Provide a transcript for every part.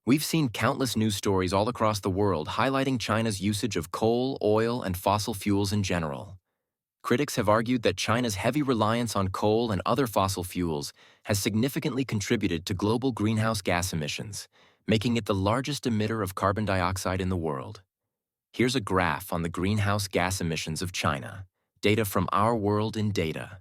We've seen countless news stories all across the world highlighting China's usage of coal, oil, and fossil fuels in general. Critics have argued that China's heavy reliance on coal and other fossil fuels has significantly contributed to global greenhouse gas emissions, making it the largest emitter of carbon dioxide in the world. Here's a graph on the greenhouse gas emissions of China, data from Our World in Data.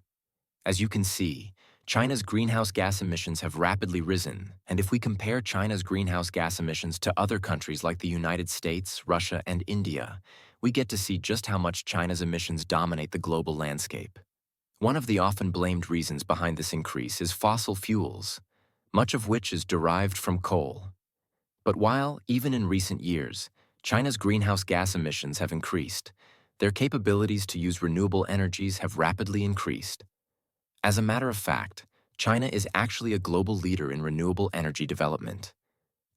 As you can see, China's greenhouse gas emissions have rapidly risen, and if we compare China's greenhouse gas emissions to other countries like the United States, Russia, and India, we get to see just how much China's emissions dominate the global landscape. One of the often blamed reasons behind this increase is fossil fuels, much of which is derived from coal. But while, even in recent years, China's greenhouse gas emissions have increased, their capabilities to use renewable energies have rapidly increased. As a matter of fact, China is actually a global leader in renewable energy development.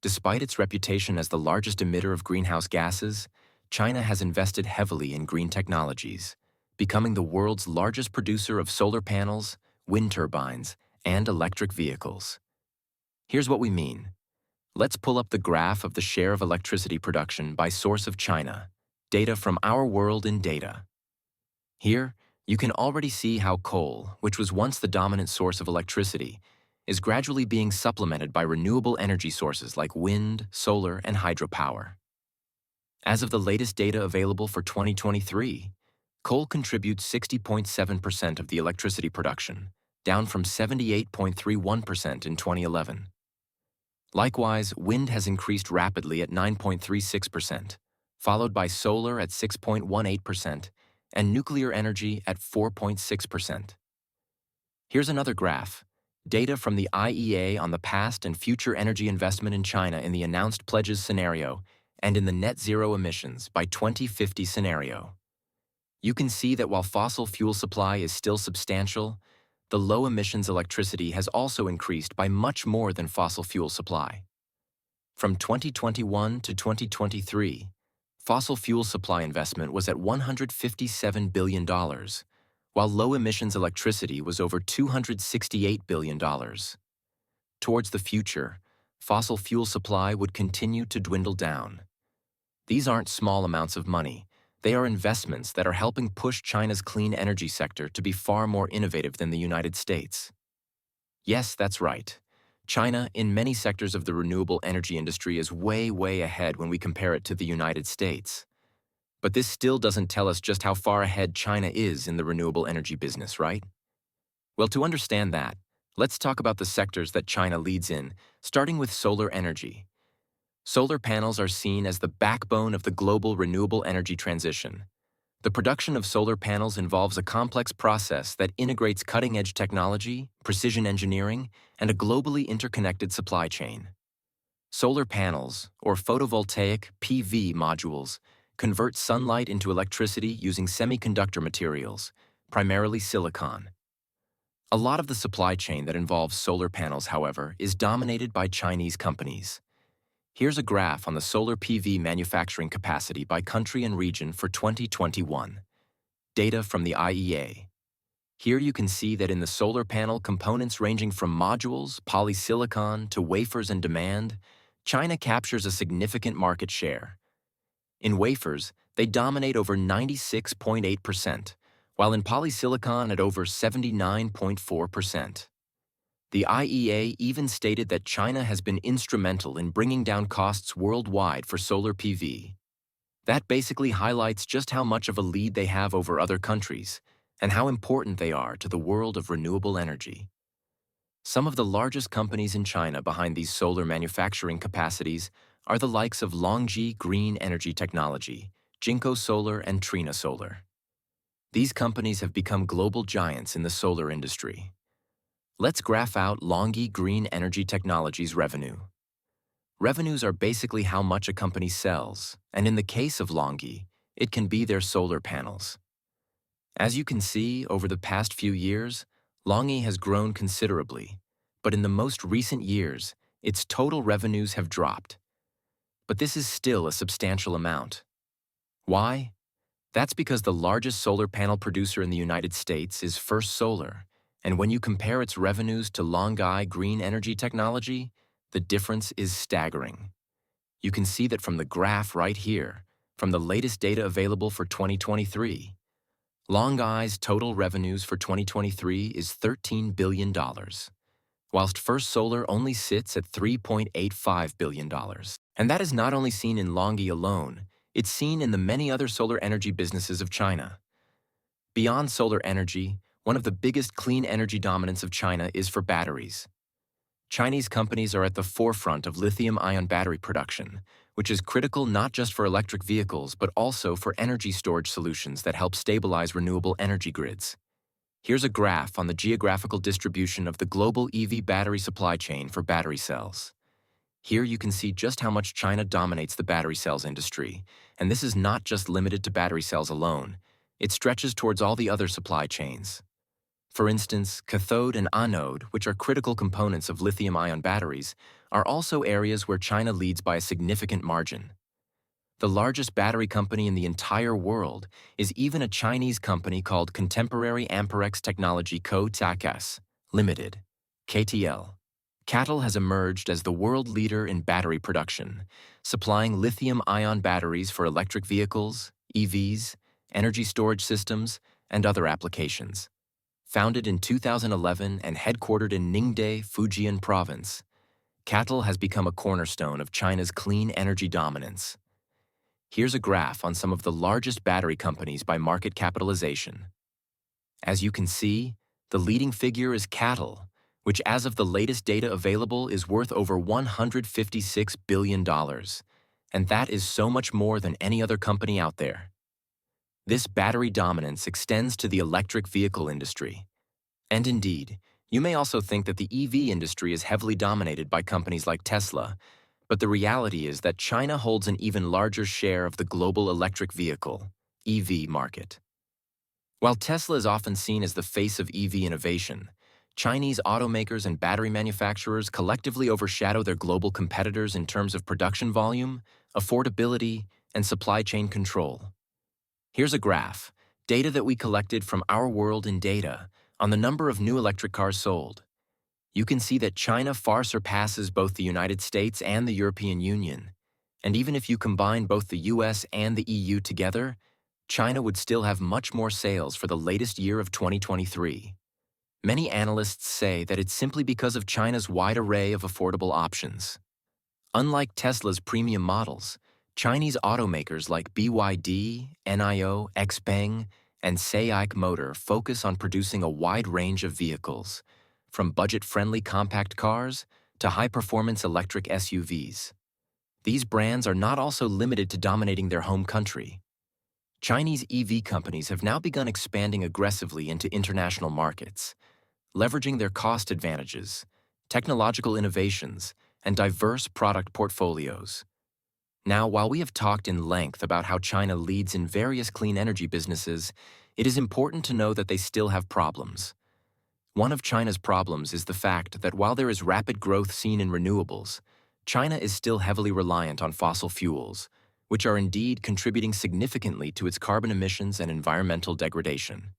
Despite its reputation as the largest emitter of greenhouse gases, China has invested heavily in green technologies, becoming the world's largest producer of solar panels, wind turbines, and electric vehicles. Here's what we mean. Let's pull up the graph of the share of electricity production by source of China, data from Our World in Data. Here, you can already see how coal, which was once the dominant source of electricity, is gradually being supplemented by renewable energy sources like wind, solar, and hydropower. As of the latest data available for 2023, coal contributes 60.7% of the electricity production, down from 78.31% in 2011. Likewise, wind has increased rapidly at 9.36%, followed by solar at 6.18%, and nuclear energy at 4.6%. Here's another graph, data from the IEA on the past and future energy investment in China in the announced pledges scenario and in the net zero emissions by 2050 scenario. You can see that while fossil fuel supply is still substantial, the low emissions electricity has also increased by much more than fossil fuel supply. From 2021 to 2023, fossil fuel supply investment was at $157 billion, while low-emissions electricity was over $268 billion. Towards the future, fossil fuel supply would continue to dwindle down. These aren't small amounts of money. They are investments that are helping push China's clean energy sector to be far more innovative than the United States. Yes, that's right. China, in many sectors of the renewable energy industry, is way ahead when we compare it to the United States. But this still doesn't tell us just how far ahead China is in the renewable energy business, right? Well, to understand that, let's talk about the sectors that China leads in, starting with solar energy. Solar panels are seen as the backbone of the global renewable energy transition. The production of solar panels involves a complex process that integrates cutting-edge technology, precision engineering, and a globally interconnected supply chain. Solar panels, or photovoltaic (PV) modules, convert sunlight into electricity using semiconductor materials, primarily silicon. A lot of the supply chain that involves solar panels, however, is dominated by Chinese companies. Here's a graph on the solar PV manufacturing capacity by country and region for 2021. Data from the IEA. Here you can see that in the solar panel components ranging from modules, polysilicon, to wafers and demand, China captures a significant market share. In wafers, they dominate over 96.8%, while in polysilicon at over 79.4%. The IEA even stated that China has been instrumental in bringing down costs worldwide for solar PV. That basically highlights just how much of a lead they have over other countries and how important they are to the world of renewable energy. Some of the largest companies in China behind these solar manufacturing capacities are the likes of Longji Green Energy Technology, Jinko Solar, and Trina Solar. These companies have become global giants in the solar industry. Let's graph out Longji Green Energy Technology's revenue. Revenues are basically how much a company sells, and in the case of Longji, it can be their solar panels. As you can see, over the past few years, Longji has grown considerably, but in the most recent years, its total revenues have dropped. But this is still a substantial amount. Why? That's because the largest solar panel producer in the United States is First Solar, and when you compare its revenues to Longji Green Energy Technology, the difference is staggering. You can see that from the graph right here, from the latest data available for 2023. Longeye's total revenues for 2023 is $13 billion, whilst First Solar only sits at $3.85 billion. And that is not only seen in Longye alone, it's seen in the many other solar energy businesses of China. Beyond solar energy, one of the biggest clean energy dominants of China is for batteries. Chinese companies are at the forefront of lithium-ion battery production, which is critical not just for electric vehicles but also for energy storage solutions that help stabilize renewable energy grids. Here's a graph on the geographical distribution of the global EV battery supply chain for battery cells. Here you can see just how much China dominates the battery cells industry, and this is not just limited to battery cells alone. It stretches towards all the other supply chains. For instance, cathode and anode, which are critical components of lithium-ion batteries, are also areas where China leads by a significant margin. The largest battery company in the entire world is even a Chinese company called Contemporary Amperex Technology Co. Takas Limited, KTL. CATL has emerged as the world leader in battery production, supplying lithium-ion batteries for electric vehicles, EVs, energy storage systems, and other applications. Founded in 2011 and headquartered in Ningde, Fujian Province, CATL has become a cornerstone of China's clean energy dominance. Here's a graph on some of the largest battery companies by market capitalization. As you can see, the leading figure is CATL, which as of the latest data available is worth over $156 billion, and that is so much more than any other company out there. This battery dominance extends to the electric vehicle industry. And indeed, you may also think that the EV industry is heavily dominated by companies like Tesla, but the reality is that China holds an even larger share of the global electric vehicle, EV market. While Tesla is often seen as the face of EV innovation, Chinese automakers and battery manufacturers collectively overshadow their global competitors in terms of production volume, affordability, and supply chain control. Here's a graph, data that we collected from Our World in Data, on the number of new electric cars sold. You can see that China far surpasses both the United States and the European Union. And even if you combine both the US and the EU together, China would still have much more sales for the latest year of 2023. Many analysts say that it's simply because of China's wide array of affordable options. Unlike Tesla's premium models, Chinese automakers like BYD, NIO, XPeng, and SAIC Motor focus on producing a wide range of vehicles, from budget-friendly compact cars to high-performance electric SUVs. These brands are not also limited to dominating their home country. Chinese EV companies have now begun expanding aggressively into international markets, leveraging their cost advantages, technological innovations, and diverse product portfolios. Now, while we have talked in length about how China leads in various clean energy businesses, it is important to know that they still have problems. One of China's problems is the fact that while there is rapid growth seen in renewables, China is still heavily reliant on fossil fuels, which are indeed contributing significantly to its carbon emissions and environmental degradation.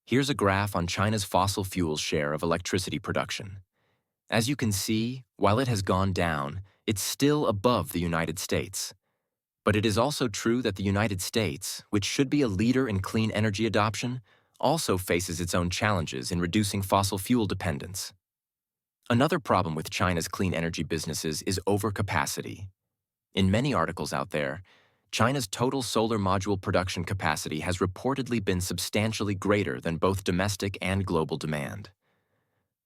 Here's a graph on China's fossil fuels share of electricity production. As you can see, while it has gone down, it's still above the United States. But it is also true that the United States, which should be a leader in clean energy adoption, also faces its own challenges in reducing fossil fuel dependence. Another problem with China's clean energy businesses is overcapacity. In many articles out there, China's total solar module production capacity has reportedly been substantially greater than both domestic and global demand.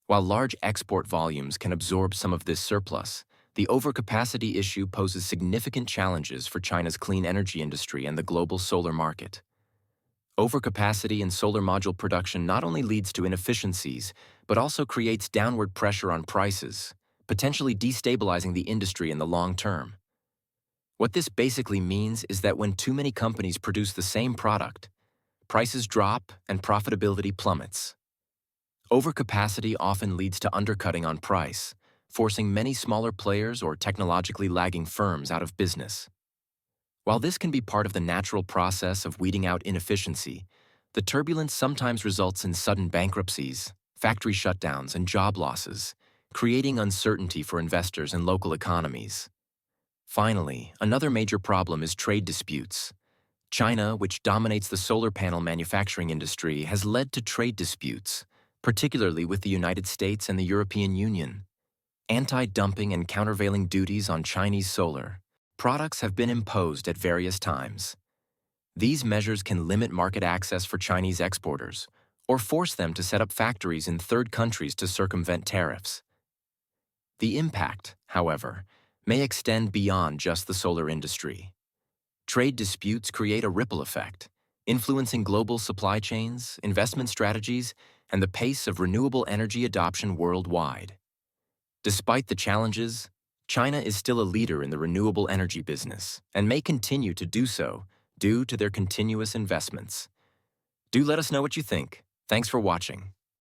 While large export volumes can absorb some of this surplus, the overcapacity issue poses significant challenges for China's clean energy industry and the global solar market. Overcapacity in solar module production not only leads to inefficiencies, but also creates downward pressure on prices, potentially destabilizing the industry in the long term. What this basically means is that when too many companies produce the same product, prices drop and profitability plummets. Overcapacity often leads to undercutting on price, forcing many smaller players or technologically lagging firms out of business. While this can be part of the natural process of weeding out inefficiency, the turbulence sometimes results in sudden bankruptcies, factory shutdowns, and job losses, creating uncertainty for investors and local economies. Finally, another major problem is trade disputes. China, which dominates the solar panel manufacturing industry, has led to trade disputes, particularly with the United States and the European Union. Anti-dumping and countervailing duties on Chinese solar products have been imposed at various times. These measures can limit market access for Chinese exporters or force them to set up factories in third countries to circumvent tariffs. The impact, however, may extend beyond just the solar industry. Trade disputes create a ripple effect, influencing global supply chains, investment strategies, and the pace of renewable energy adoption worldwide. Despite the challenges, China is still a leader in the renewable energy business and may continue to do so due to their continuous investments. Do let us know what you think. Thanks for watching.